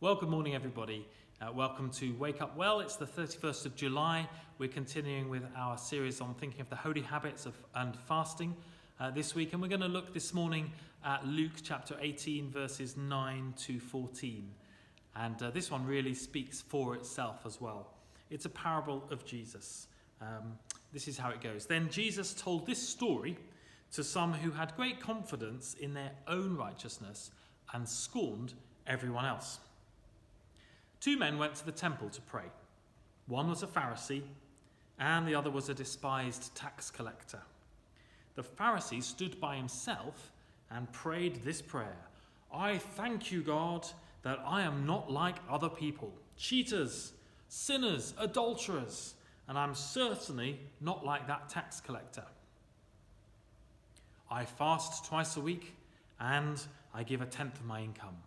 Well, good morning, everybody. Welcome to Wake Up Well. It's the 31st of July. We're continuing with our series on thinking of the holy habits and fasting this week. And we're going to look this morning at Luke chapter 18, verses 9 to 14. And this one really speaks for itself as well. It's a parable of Jesus. This is how it goes. Then Jesus told this story to some who had great confidence in their own righteousness and scorned everyone else. 2 men went to the temple to pray. One was a Pharisee, and the other was a despised tax collector. The Pharisee stood by himself and prayed this prayer: "I thank you, God, that I am not like other people, cheaters, sinners, adulterers, and I'm certainly not like that tax collector. I fast twice a week, and I give 1/10 of my income."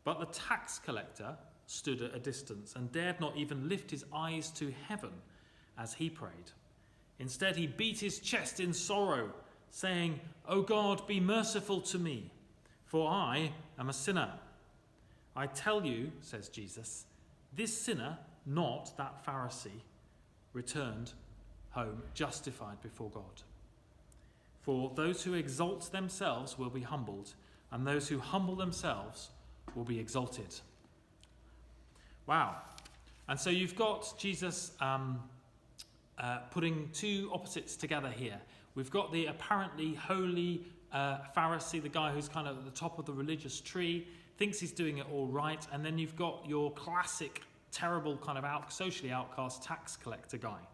But the tax collector stood at a distance and dared not even lift his eyes to heaven as he prayed. Instead, he beat his chest in sorrow, saying, "O God, be merciful to me, for I am a sinner." "I tell you," says Jesus, "this sinner, not that Pharisee, returned home justified before God. For those who exalt themselves will be humbled, and those who humble themselves will be exalted." Wow. And so you've got Jesus putting two opposites together here. We've got the apparently holy Pharisee, the guy who's kind of at the top of the religious tree, thinks he's doing it all right. And then you've got your classic, terrible kind of socially outcast tax collector guy,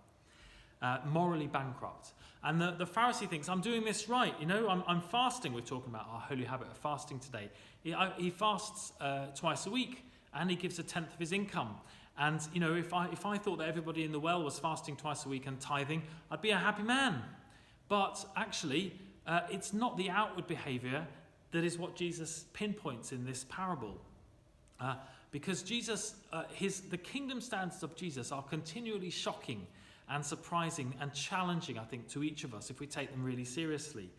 morally bankrupt. And the Pharisee thinks, "I'm doing this right. I'm fasting." We're talking about our holy habit of fasting today. He fasts twice a week, and he gives 1/10 of his income. And, if I thought that everybody in the well was fasting twice a week and tithing, I'd be a happy man. But actually, it's not the outward behavior that is what Jesus pinpoints in this parable. Because Jesus, the kingdom standards of Jesus are continually shocking and surprising and challenging, I think, to each of us if we take them really seriously.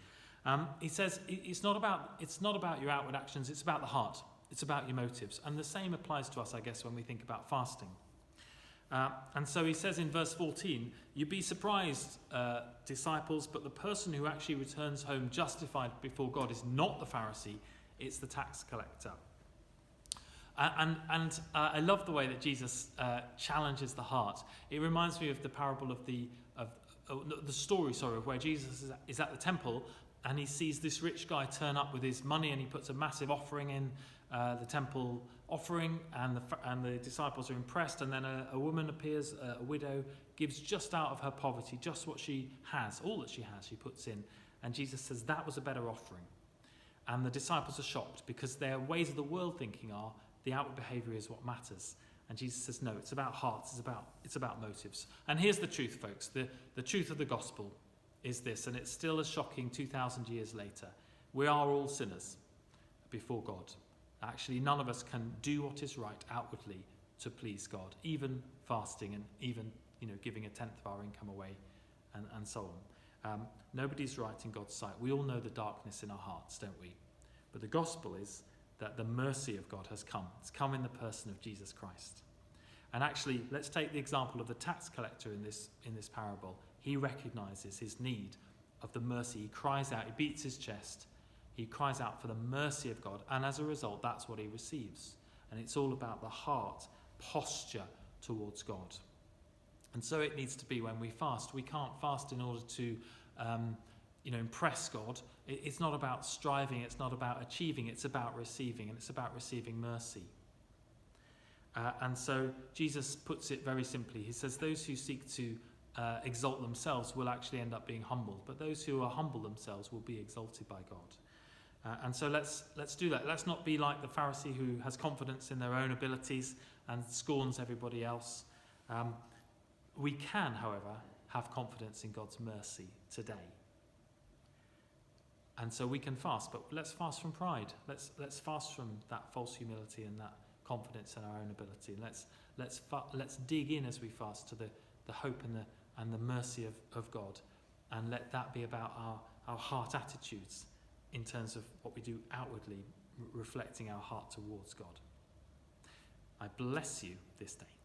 He says it's not about your outward actions, it's about the heart. It's about your motives. And the same applies to us, I guess, when we think about fasting. And so he says in verse 14, "You'd be surprised, disciples, but the person who actually returns home justified before God is not the Pharisee, it's the tax collector." And I love the way that Jesus challenges the heart. It reminds me of the parable of the story of where Jesus is at the temple and he sees this rich guy turn up with his money and he puts a massive offering in the temple offering, and the disciples are impressed. And then a woman appears, a widow, gives just out of her poverty, just what she has, all that she has, she puts in. And Jesus says that was a better offering. And the disciples are shocked because their ways of the world thinking are the outward behaviour is what matters. And Jesus says, no, it's about hearts, it's about motives. And here's the truth, folks. The truth of the gospel is this, and it's still as shocking 2,000 years later. We are all sinners before God. Actually, none of us can do what is right outwardly to please God, even fasting and even giving 1/10 of our income away and so on. Nobody's right in God's sight. We all know the darkness in our hearts, don't we? But the gospel is that the mercy of God has come. It's come in the person of Jesus Christ. And actually, let's take the example of the tax collector in this parable. He recognizes his need of the mercy. He cries out, he beats his chest. He cries out for the mercy of God. And as a result, that's what he receives. And it's all about the heart posture towards God. And so it needs to be when we fast. We can't fast in order to impress God. It's not about striving, it's not about achieving, it's about receiving, and it's about receiving mercy. And so Jesus puts it very simply. He says those who seek to exalt themselves will actually end up being humbled, but those who are humble themselves will be exalted by God. And so let's do that. Let's not be like the Pharisee who has confidence in their own abilities and scorns everybody else. We can, however, have confidence in God's mercy today. And so we can fast, but let's fast from pride. Let's fast from that false humility and that confidence in our own ability. Let's dig in as we fast to the hope and the mercy of God, and let that be about our heart attitudes in terms of what we do outwardly, reflecting our heart towards God. I bless you this day.